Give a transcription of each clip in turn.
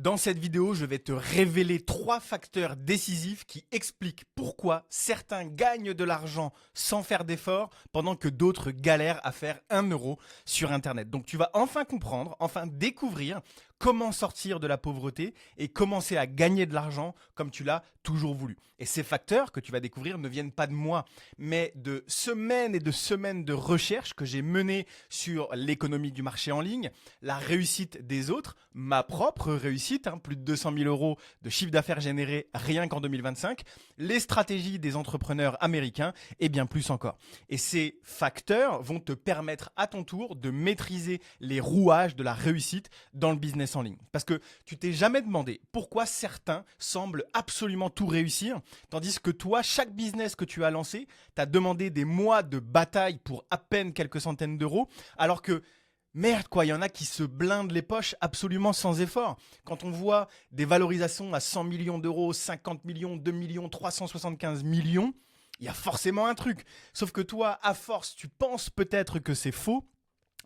Dans cette vidéo, je vais te révéler 3 facteurs décisifs qui expliquent pourquoi certains gagnent de l'argent sans faire d'efforts pendant que d'autres galèrent à faire 1 euro sur Internet. Donc tu vas enfin comprendre, enfin découvrir comment sortir de la pauvreté et commencer à gagner de l'argent comme tu l'as toujours voulu. Et ces facteurs que tu vas découvrir ne viennent pas de moi, mais de semaines et de semaines de recherche que j'ai menées sur l'économie du marché en ligne, la réussite des autres, ma propre réussite, plus de 200 000 euros de chiffre d'affaires généré rien qu'en 2025, les stratégies des entrepreneurs américains et bien plus encore. Et ces facteurs vont te permettre à ton tour de maîtriser les rouages de la réussite dans le business en ligne. Parce que tu t'es jamais demandé pourquoi certains semblent absolument tout réussir, tandis que toi, chaque business que tu as lancé t'a demandé des mois de bataille pour à peine quelques centaines d'euros, alors que merde quoi, il y en a qui se blindent les poches absolument sans effort. Quand on voit des valorisations à 100 millions d'euros, 50 millions, 2 millions, 375 millions, il y a forcément un truc. Sauf que toi, à force, tu penses peut-être que c'est faux,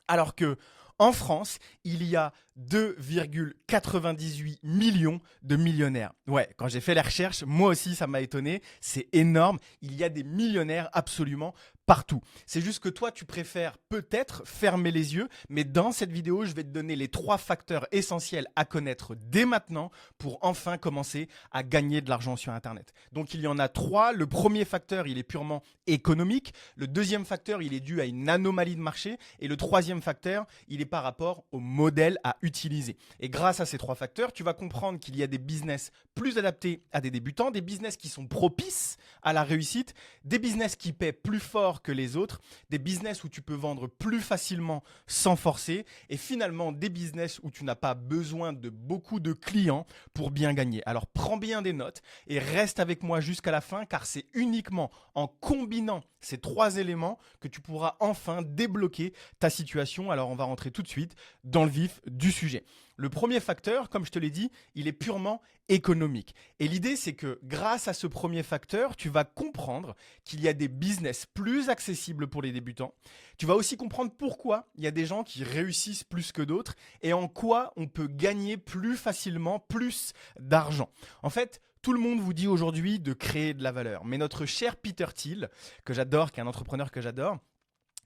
alors que en France, il y a 2,98 millions de millionnaires. Ouais, quand j'ai fait les recherches, moi aussi ça m'a étonné, c'est énorme, il y a des millionnaires absolument partout. C'est juste que toi, tu préfères peut-être fermer les yeux, mais dans cette vidéo, je vais te donner les 3 facteurs essentiels à connaître dès maintenant pour enfin commencer à gagner de l'argent sur Internet. Donc, il y en a 3. Le premier facteur, il est purement économique. Le deuxième facteur, il est dû à une anomalie de marché. Et le troisième facteur, il est par rapport au modèle à utiliser. Et grâce à ces 3 facteurs, tu vas comprendre qu'il y a des business plus adaptés à des débutants, des business qui sont propices à la réussite, des business qui paient plus fort que les autres, des business où tu peux vendre plus facilement sans forcer et finalement des business où tu n'as pas besoin de beaucoup de clients pour bien gagner. Alors prends bien des notes et reste avec moi jusqu'à la fin car c'est uniquement en combinant ces 3 éléments que tu pourras enfin débloquer ta situation. Alors on va rentrer tout de suite dans le vif du sujet. Le premier facteur, comme je te l'ai dit, il est purement économique. Et l'idée, c'est que grâce à ce premier facteur, tu vas comprendre qu'il y a des business plus accessibles pour les débutants. Tu vas aussi comprendre pourquoi il y a des gens qui réussissent plus que d'autres et en quoi on peut gagner plus facilement plus d'argent. En fait, tout le monde vous dit aujourd'hui de créer de la valeur. Mais notre cher Peter Thiel, que j'adore, qui est un entrepreneur que j'adore,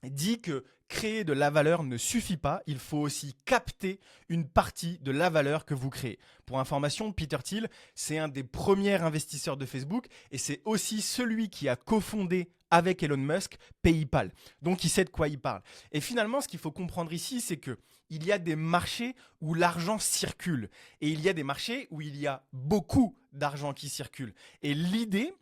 dit que créer de la valeur ne suffit pas, il faut aussi capter une partie de la valeur que vous créez. Pour information, Peter Thiel, c'est un des premiers investisseurs de Facebook et c'est aussi celui qui a cofondé avec Elon Musk PayPal. Donc il sait de quoi il parle. Et finalement, ce qu'il faut comprendre ici, c'est que il y a des marchés où l'argent circule et il y a des marchés où il y a beaucoup d'argent qui circule. Et l'idée,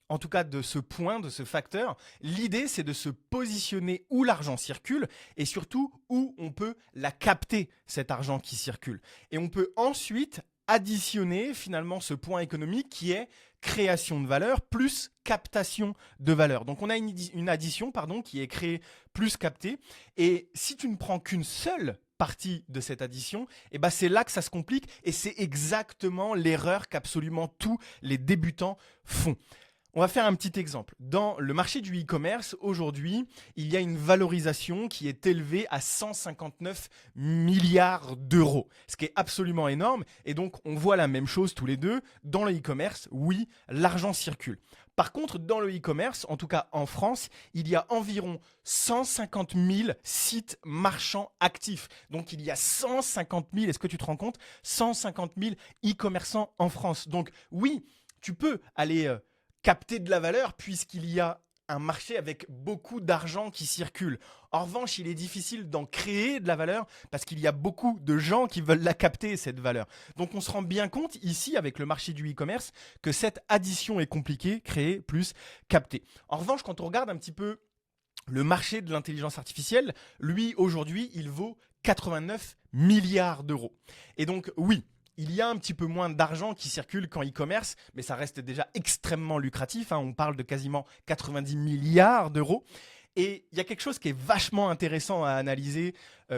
en tout cas de ce point, de ce facteur, l'idée c'est de se positionner où l'argent circule et surtout où on peut la capter, cet argent qui circule. Et on peut ensuite additionner finalement ce point économique qui est création de valeur plus captation de valeur. Donc on a une addition qui est créée plus captée. Et si tu ne prends qu'une seule partie de cette addition, c'est là que ça se complique et c'est exactement l'erreur qu'absolument tous les débutants font. On va faire un petit exemple. Dans le marché du e-commerce, aujourd'hui, il y a une valorisation qui est élevée à 159 milliards d'euros, ce qui est absolument énorme. Et donc, on voit la même chose tous les deux. Dans le e-commerce, oui, l'argent circule. Par contre, dans le e-commerce, en tout cas en France, il y a environ 150 000 sites marchands actifs. Donc, il y a 150 000, est-ce que tu te rends compte, 150 000 e-commerçants en France. Donc, oui, tu peux aller capter de la valeur puisqu'il y a un marché avec beaucoup d'argent qui circule. En revanche, il est difficile d'en créer de la valeur parce qu'il y a beaucoup de gens qui veulent la capter, cette valeur. Donc, on se rend bien compte ici, avec le marché du e-commerce, que cette addition est compliquée, créer plus capter. En revanche, quand on regarde un petit peu le marché de l'intelligence artificielle, lui, aujourd'hui, il vaut 89 milliards d'euros. Et donc, oui, il y a un petit peu moins d'argent qui circule qu'en e-commerce, mais ça reste déjà extrêmement lucratif. On parle de quasiment 90 milliards d'euros. Et il y a quelque chose qui est vachement intéressant à analyser,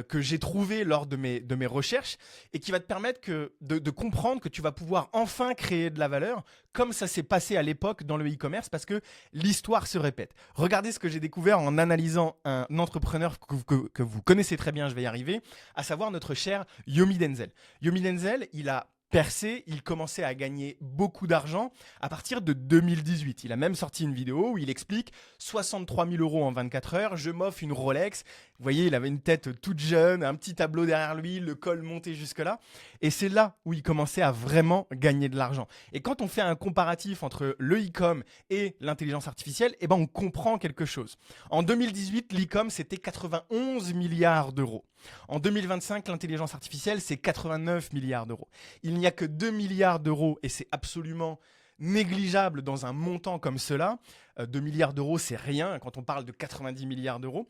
que j'ai trouvé lors de mes recherches et qui va te permettre de comprendre que tu vas pouvoir enfin créer de la valeur comme ça s'est passé à l'époque dans le e-commerce parce que l'histoire se répète. Regardez ce que j'ai découvert en analysant un entrepreneur que vous connaissez très bien, je vais y arriver, à savoir notre cher Yomi Denzel. Yomi Denzel, il a percer, il commençait à gagner beaucoup d'argent à partir de 2018. Il a même sorti une vidéo où il explique 63 000 euros en 24 heures, je m'offre une Rolex. Vous voyez, il avait une tête toute jeune, un petit tableau derrière lui, le col monté jusque-là. Et c'est là où il commençait à vraiment gagner de l'argent. Et quand on fait un comparatif entre le e-com et l'intelligence artificielle, eh ben on comprend quelque chose. En 2018, l'e-com, c'était 91 milliards d'euros. En 2025, l'intelligence artificielle, c'est 89 milliards d'euros. Il n'y a que 2 milliards d'euros et c'est absolument négligeable dans un montant comme cela. 2 milliards d'euros, c'est rien quand on parle de 90 milliards d'euros.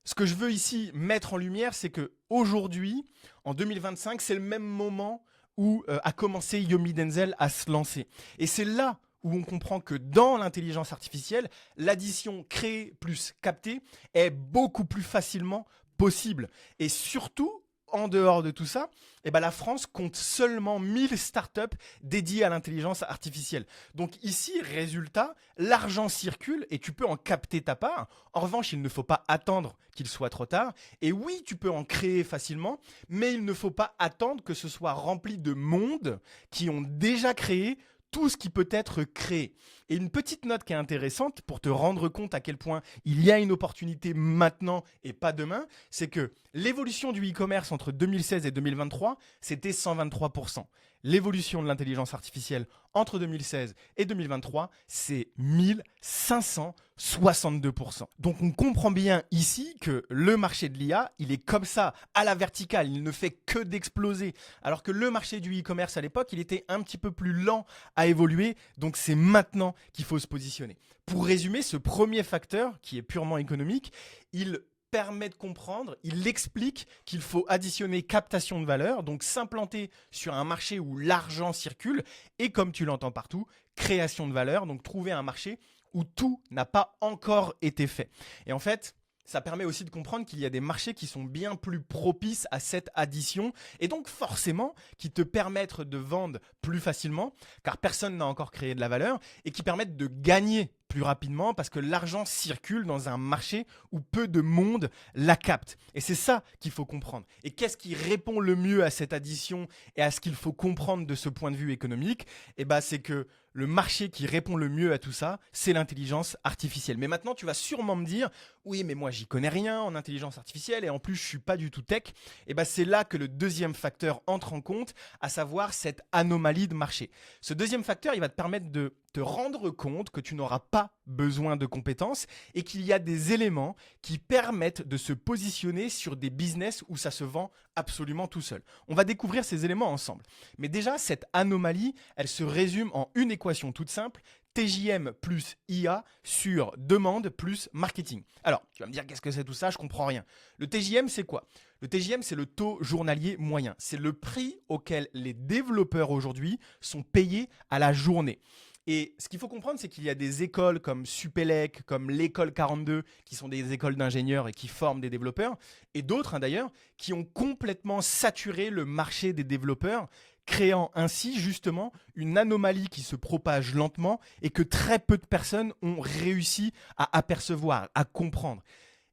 Ce que je veux ici mettre en lumière, c'est que aujourd'hui, en 2025, c'est le même moment où a commencé Yomi Denzel à se lancer. Et c'est là où on comprend que dans l'intelligence artificielle, l'addition créée plus captée est beaucoup plus facilement possible. Et surtout, en dehors de tout ça, eh ben la France compte seulement 1000 startups dédiées à l'intelligence artificielle. Donc ici, résultat, l'argent circule et tu peux en capter ta part. En revanche, il ne faut pas attendre qu'il soit trop tard. Et oui, tu peux en créer facilement, mais il ne faut pas attendre que ce soit rempli de mondes qui ont déjà créé tout ce qui peut être créé. Et une petite note qui est intéressante pour te rendre compte à quel point il y a une opportunité maintenant et pas demain, c'est que l'évolution du e-commerce entre 2016 et 2023, c'était 123%. L'évolution de l'intelligence artificielle entre 2016 et 2023, c'est 1562%. Donc on comprend bien ici que le marché de l'IA, il est comme ça, à la verticale, il ne fait que d'exploser. Alors que le marché du e-commerce à l'époque, il était un petit peu plus lent à évoluer, donc c'est maintenant qu'il faut se positionner. Pour résumer, ce premier facteur, qui est purement économique, il permet de comprendre, il explique qu'il faut additionner captation de valeur, donc s'implanter sur un marché où l'argent circule, et comme tu l'entends partout, création de valeur, donc trouver un marché où tout n'a pas encore été fait. Et en fait, ça permet aussi de comprendre qu'il y a des marchés qui sont bien plus propices à cette addition et donc forcément qui te permettent de vendre plus facilement car personne n'a encore créé de la valeur et qui permettent de gagner plus rapidement parce que l'argent circule dans un marché où peu de monde la capte. Et c'est ça qu'il faut comprendre. Et qu'est-ce qui répond le mieux à cette addition et à ce qu'il faut comprendre de ce point de vue économique? Eh ben, c'est que le marché qui répond le mieux à tout ça, c'est l'intelligence artificielle. Mais maintenant, tu vas sûrement me dire, oui, mais moi, j'y connais rien en intelligence artificielle et en plus, je suis pas du tout tech. Et ben, c'est là que le deuxième facteur entre en compte, à savoir cette anomalie de marché. Ce deuxième facteur, il va te permettre de te rendre compte que tu n'auras pas besoin de compétences et qu'il y a des éléments qui permettent de se positionner sur des business où ça se vend absolument tout seul. On va découvrir ces éléments ensemble. Mais déjà, cette anomalie, elle se résume en une équation toute simple. TJM plus IA sur demande plus marketing. Alors, tu vas me dire qu'est-ce que c'est tout ça? Je comprends rien. Le TJM, c'est quoi? Le TJM, c'est le taux journalier moyen. C'est le prix auquel les développeurs aujourd'hui sont payés à la journée. Et ce qu'il faut comprendre, c'est qu'il y a des écoles comme Supélec, comme l'école 42, qui sont des écoles d'ingénieurs et qui forment des développeurs, et d'autres d'ailleurs, qui ont complètement saturé le marché des développeurs, créant ainsi justement une anomalie qui se propage lentement et que très peu de personnes ont réussi à apercevoir, à comprendre.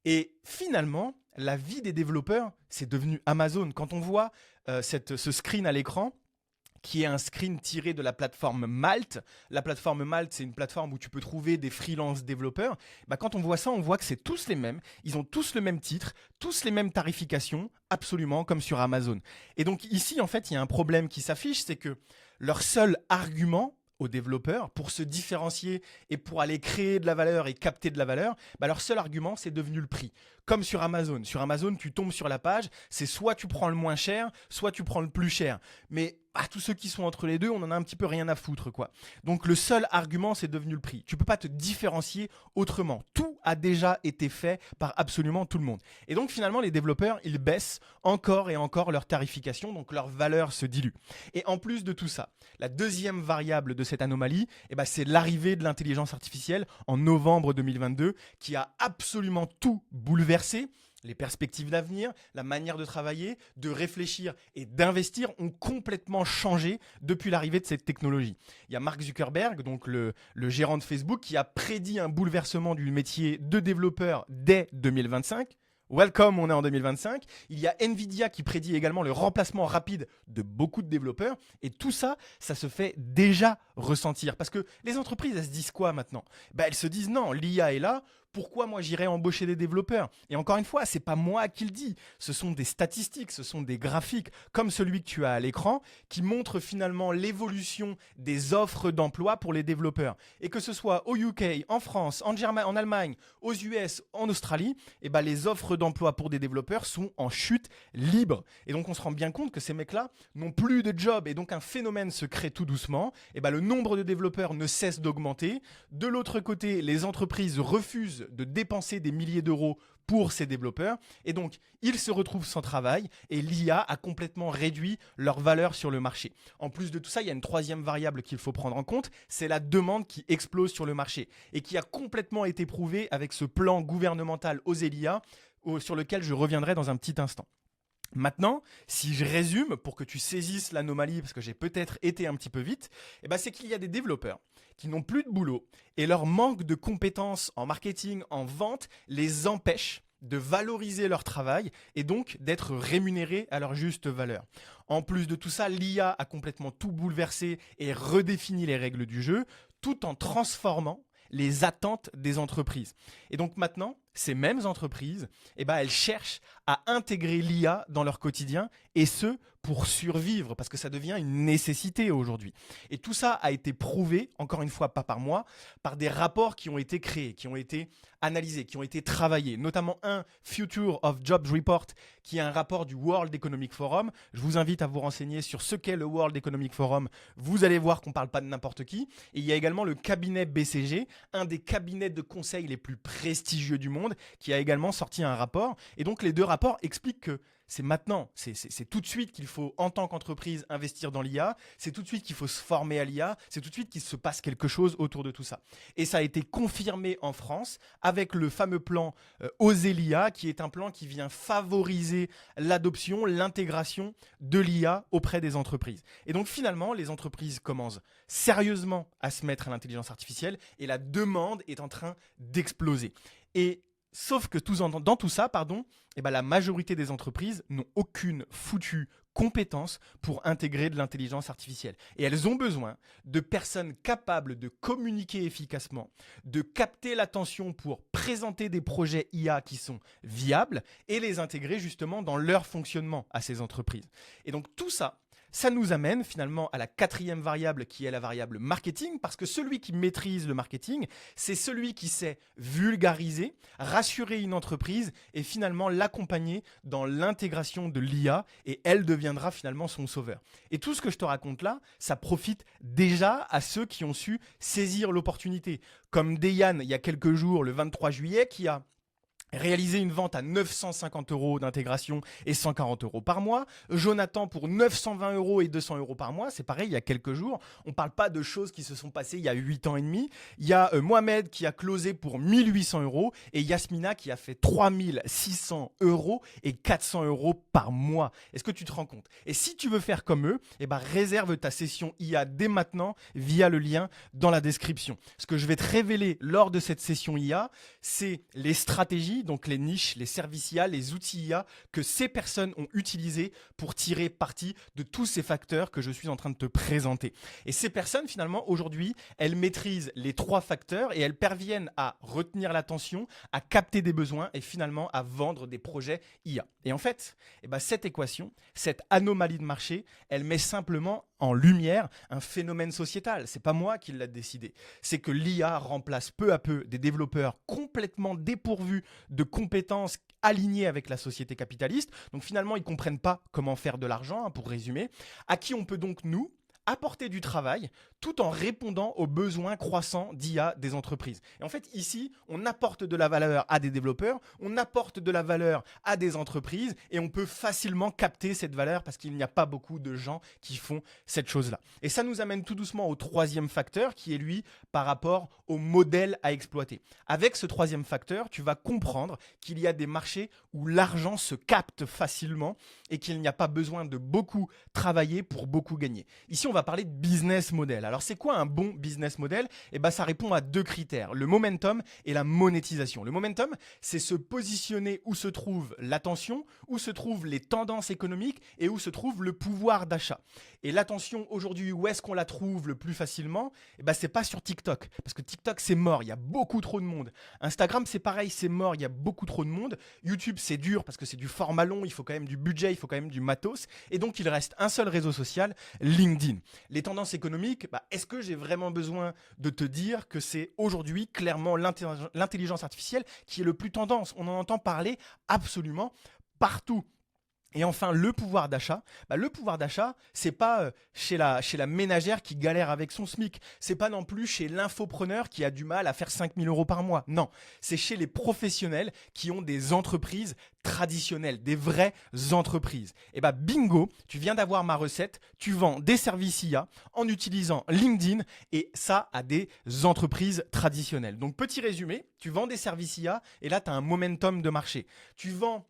Et finalement, la vie des développeurs, c'est devenu Amazon. Quand on voit ce screen à l'écran, qui est un screen tiré de la plateforme Malt. La plateforme Malt, c'est une plateforme où tu peux trouver des freelance développeurs. Bah, quand on voit ça, on voit que c'est tous les mêmes. Ils ont tous le même titre, tous les mêmes tarifications, absolument comme sur Amazon. Et donc ici, en fait, il y a un problème qui s'affiche, c'est que leur seul argument aux développeurs pour se différencier et pour aller créer de la valeur et capter de la valeur, bah leur seul argument, c'est devenu le prix. Comme sur Amazon. Sur Amazon, tu tombes sur la page, c'est soit tu prends le moins cher, soit tu prends le plus cher. Mais tous ceux qui sont entre les deux, on en a un petit peu rien à foutre, quoi. Donc le seul argument, c'est devenu le prix. Tu peux pas te différencier autrement. Tout a déjà été fait par absolument tout le monde. Et donc finalement, les développeurs, ils baissent encore et encore leur tarification, donc leur valeur se dilue. Et en plus de tout ça, la deuxième variable de cette anomalie, c'est l'arrivée de l'intelligence artificielle en novembre 2022 qui a absolument tout bouleversé. Les perspectives d'avenir, la manière de travailler, de réfléchir et d'investir ont complètement changé depuis l'arrivée de cette technologie. Il y a Mark Zuckerberg, donc le gérant de Facebook, qui a prédit un bouleversement du métier de développeur dès 2025. welcome, on est en 2025. Il y a Nvidia qui prédit également le remplacement rapide de beaucoup de développeurs. Et tout ça, ça se fait déjà ressentir. Parce que les entreprises, elles se disent quoi maintenant? Elles se disent non, l'IA est là. Pourquoi moi j'irais embaucher des développeurs? Et encore une fois, c'est pas moi qui le dis. Ce sont des statistiques, ce sont des graphiques comme celui que tu as à l'écran qui montrent finalement l'évolution des offres d'emploi pour les développeurs. Et que ce soit au UK, en France, en Allemagne, aux US, en Australie, les offres d'emploi pour des développeurs sont en chute libre. Et donc on se rend bien compte que ces mecs-là n'ont plus de job. Et donc un phénomène se crée tout doucement. Le nombre de développeurs ne cesse d'augmenter. De l'autre côté, les entreprises refusent de dépenser des milliers d'euros pour ces développeurs. Et donc, ils se retrouvent sans travail et l'IA a complètement réduit leur valeur sur le marché. En plus de tout ça, il y a une troisième variable qu'il faut prendre en compte, c'est la demande qui explose sur le marché et qui a complètement été prouvée avec ce plan gouvernemental Oselia sur lequel je reviendrai dans un petit instant. Maintenant, si je résume pour que tu saisisses l'anomalie, parce que j'ai peut-être été un petit peu vite, c'est qu'il y a des développeurs qui n'ont plus de boulot et leur manque de compétences en marketing, en vente, les empêche de valoriser leur travail et donc d'être rémunérés à leur juste valeur. En plus de tout ça, l'IA a complètement tout bouleversé et redéfini les règles du jeu, tout en transformant les attentes des entreprises. Et donc maintenant, ces mêmes entreprises, elles cherchent à intégrer l'IA dans leur quotidien et ce, pour survivre, parce que ça devient une nécessité aujourd'hui. Et tout ça a été prouvé, encore une fois, pas par moi, par des rapports qui ont été créés, qui ont été analysés, qui ont été travaillés, notamment un Future of Jobs Report, qui est un rapport du World Economic Forum. Je vous invite à vous renseigner sur ce qu'est le World Economic Forum. Vous allez voir qu'on ne parle pas de n'importe qui. Et il y a également le cabinet BCG, un des cabinets de conseil les plus prestigieux du monde, qui a également sorti un rapport. Et donc, les deux rapports expliquent que c'est maintenant, c'est tout de suite qu'il faut, en tant qu'entreprise, investir dans l'IA. C'est tout de suite qu'il faut se former à l'IA. C'est tout de suite qu'il se passe quelque chose autour de tout ça. Et ça a été confirmé en France avec le fameux plan Oser l'IA, qui est un plan qui vient favoriser l'adoption, l'intégration de l'IA auprès des entreprises. Et donc finalement, les entreprises commencent sérieusement à se mettre à l'intelligence artificielle et la demande est en train d'exploser. Et sauf que dans tout ça, la majorité des entreprises n'ont aucune foutue compétence pour intégrer de l'intelligence artificielle. Et elles ont besoin de personnes capables de communiquer efficacement, de capter l'attention pour présenter des projets IA qui sont viables et les intégrer justement dans leur fonctionnement à ces entreprises. Et donc tout ça, ça nous amène finalement à la quatrième variable qui est la variable marketing, parce que celui qui maîtrise le marketing, c'est celui qui sait vulgariser, rassurer une entreprise et finalement l'accompagner dans l'intégration de l'IA et elle deviendra finalement son sauveur. Et tout ce que je te raconte là, ça profite déjà à ceux qui ont su saisir l'opportunité. Comme Deyane, il y a quelques jours, le 23 juillet, qui a réaliser une vente à 950 € d'intégration et 140 € par mois. Jonathan pour 920 € et 200 € par mois. C'est pareil, il y a quelques jours. On ne parle pas de choses qui se sont passées il y a 8 ans et demi. Il y a Mohamed qui a closé pour 1800 € et Yasmina qui a fait 3600 € et 400 € par mois. Est-ce que tu te rends compte? Et si tu veux faire comme eux, réserve ta session IA dès maintenant via le lien dans la description. Ce que je vais te révéler lors de cette session IA, c'est les stratégies, donc les niches, les services IA, les outils IA que ces personnes ont utilisés pour tirer parti de tous ces facteurs que je suis en train de te présenter. Et ces personnes, finalement, aujourd'hui, elles maîtrisent les 3 facteurs et elles parviennent à retenir l'attention, à capter des besoins et finalement à vendre des projets IA. Et en fait, cette équation, cette anomalie de marché, elle met simplement en lumière un phénomène sociétal. C'est pas moi qui l'a décidé. C'est que l'IA remplace peu à peu des développeurs complètement dépourvus de compétences alignées avec la société capitaliste. Donc finalement, ils ne comprennent pas comment faire de l'argent, pour résumer. À qui on peut donc, nous, apporter du travail tout en répondant aux besoins croissants d'IA des entreprises. Et en fait, ici, on apporte de la valeur à des développeurs, on apporte de la valeur à des entreprises et on peut facilement capter cette valeur parce qu'il n'y a pas beaucoup de gens qui font cette chose-là. Et ça nous amène tout doucement au troisième facteur qui est lui par rapport au modèle à exploiter. Avec ce troisième facteur, tu vas comprendre qu'il y a des marchés où l'argent se capte facilement et qu'il n'y a pas besoin de beaucoup travailler pour beaucoup gagner. Ici, on va parler de business model. Alors, c'est quoi un bon business model? Eh ben, ça répond à 2 critères, le momentum et la monétisation. Le momentum, c'est se positionner où se trouve l'attention, où se trouvent les tendances économiques et où se trouve le pouvoir d'achat. Et l'attention, aujourd'hui, où est-ce qu'on la trouve le plus facilement? Eh ben, c'est pas sur TikTok, parce que TikTok, c'est mort, il y a beaucoup trop de monde. Instagram, c'est pareil, c'est mort, il y a beaucoup trop de monde. YouTube, c'est dur parce que c'est du format long, il faut quand même du budget, il faut quand même du matos. Et donc, il reste un seul réseau social, LinkedIn. Les tendances économiques, est-ce que j'ai vraiment besoin de te dire que c'est aujourd'hui clairement l'intelligence artificielle qui est le plus tendance? On en entend parler absolument partout. Et enfin, le pouvoir d'achat. Le pouvoir d'achat, c'est pas chez la ménagère qui galère avec son SMIC. C'est pas non plus chez l'infopreneur qui a du mal à faire 5 000 euros par mois. Non, c'est chez les professionnels qui ont des entreprises traditionnelles, des vraies entreprises. Et bingo, tu viens d'avoir ma recette. Tu vends des services IA en utilisant LinkedIn et ça à des entreprises traditionnelles. Donc, petit résumé, tu vends des services IA et là, tu as un momentum de marché. Tu vends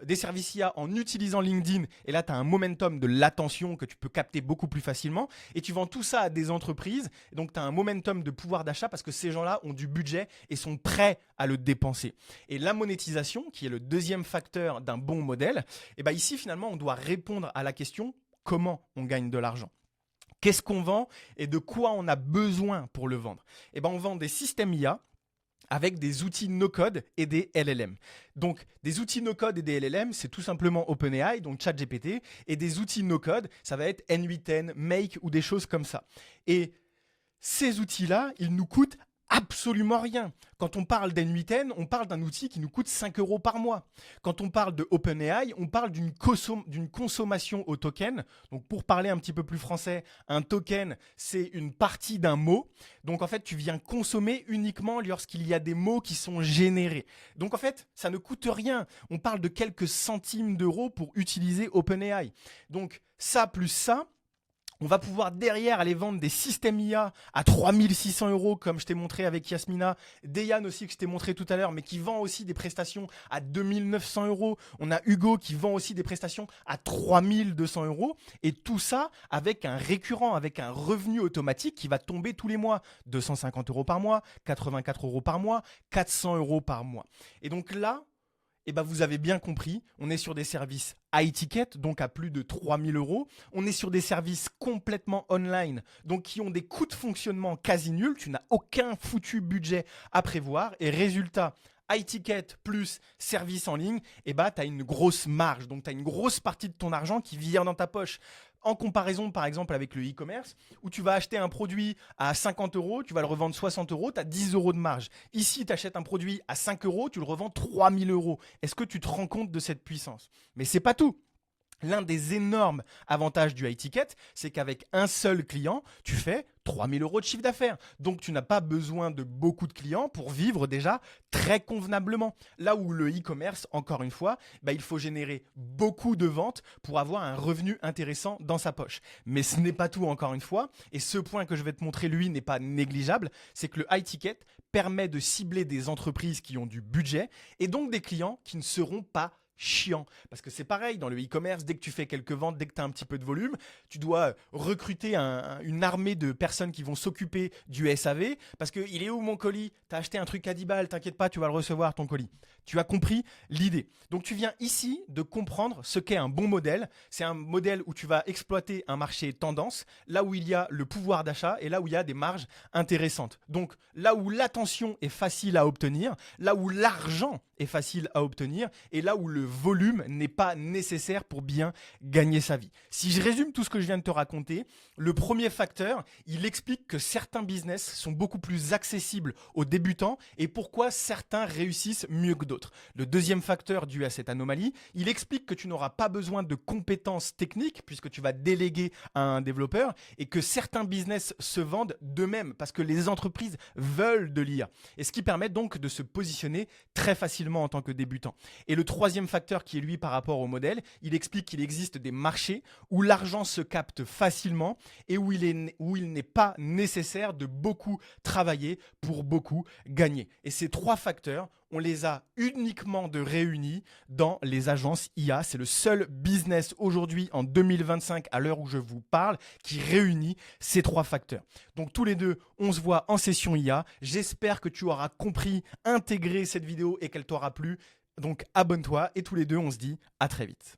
des services IA en utilisant LinkedIn et là tu as un momentum de l'attention que tu peux capter beaucoup plus facilement et tu vends tout ça à des entreprises donc tu as un momentum de pouvoir d'achat parce que ces gens-là ont du budget et sont prêts à le dépenser. Et la monétisation qui est le deuxième facteur d'un bon modèle, ici finalement on doit répondre à la question comment on gagne de l'argent. Qu'est-ce qu'on vend et de quoi on a besoin pour le vendre? On vend des systèmes IA avec des outils no-code et des LLM. Donc, des outils no-code et des LLM, c'est tout simplement OpenAI, donc ChatGPT, et des outils no-code, ça va être N8N, Make ou des choses comme ça. Et ces outils-là, ils nous coûtent absolument rien. Quand on parle d'N8N, on parle d'un outil qui nous coûte 5 euros par mois. Quand on parle de OpenAI, on parle d'une consommation au token. Donc pour parler un petit peu plus français, un token, c'est une partie d'un mot. Donc en fait, tu viens consommer uniquement lorsqu'il y a des mots qui sont générés. Donc en fait, ça ne coûte rien. On parle de quelques centimes d'euros pour utiliser OpenAI. Donc ça plus ça, on va pouvoir derrière aller vendre des systèmes IA à 3 600 euros comme je t'ai montré avec Yasmina, Deyan aussi que je t'ai montré tout à l'heure, mais qui vend aussi des prestations à 2 900 euros. On a Hugo qui vend aussi des prestations à 3 200 euros. Et tout ça avec un récurrent, avec un revenu automatique qui va tomber tous les mois. 250 euros par mois, 84 euros par mois, 400 euros par mois. Et donc là, vous avez bien compris, on est sur des services high ticket, donc à plus de 3 000 euros. On est sur des services complètement online, donc qui ont des coûts de fonctionnement quasi nuls. Tu n'as aucun foutu budget à prévoir. Et résultat, high ticket plus service en ligne, tu as une grosse marge. Donc, tu as une grosse partie de ton argent qui vient dans ta poche. En comparaison, par exemple, avec le e-commerce, où tu vas acheter un produit à 50 euros, tu vas le revendre 60 euros, tu as 10 euros de marge. Ici, tu achètes un produit à 5 euros, tu le revends 3 000 euros. Est-ce que tu te rends compte de cette puissance? Mais c'est pas tout. L'un des énormes avantages du high ticket, c'est qu'avec un seul client, tu fais 3 000 euros de chiffre d'affaires. Donc, tu n'as pas besoin de beaucoup de clients pour vivre déjà très convenablement. Là où le e-commerce, encore une fois, il faut générer beaucoup de ventes pour avoir un revenu intéressant dans sa poche. Mais ce n'est pas tout, encore une fois. Et ce point que je vais te montrer, lui, n'est pas négligeable. C'est que le high ticket permet de cibler des entreprises qui ont du budget et donc des clients qui ne seront pas chiant. Parce que c'est pareil, dans le e-commerce, dès que tu fais quelques ventes, dès que tu as un petit peu de volume, tu dois recruter une armée de personnes qui vont s'occuper du SAV. Parce que il est où mon colis? Tu as acheté un truc à 10 balles, t'inquiète pas, tu vas le recevoir ton colis. Tu as compris l'idée. Donc tu viens ici de comprendre ce qu'est un bon modèle. C'est un modèle où tu vas exploiter un marché tendance, là où il y a le pouvoir d'achat et là où il y a des marges intéressantes. Donc là où l'attention est facile à obtenir, là où l'argent est facile à obtenir et là où le volume n'est pas nécessaire pour bien gagner sa vie. Si je résume tout ce que je viens de te raconter, le premier facteur, il explique que certains business sont beaucoup plus accessibles aux débutants et pourquoi certains réussissent mieux que d'autres. Le deuxième facteur dû à cette anomalie, il explique que tu n'auras pas besoin de compétences techniques puisque tu vas déléguer à un développeur et que certains business se vendent d'eux-mêmes parce que les entreprises veulent de l'IA. Et ce qui permet donc de se positionner très facilement en tant que débutant. Et le troisième facteur, facteur qui est lui par rapport au modèle. Il explique qu'il existe des marchés où l'argent se capte facilement et où il n'est pas nécessaire de beaucoup travailler pour beaucoup gagner. Et ces trois facteurs, on les a uniquement de réunis dans les agences IA. C'est le seul business aujourd'hui en 2025, à l'heure où je vous parle, qui réunit ces trois facteurs. Donc tous les deux, on se voit en session IA. J'espère que tu auras compris, intégré cette vidéo et qu'elle t'aura plu. Donc abonne-toi et tous les deux, on se dit à très vite.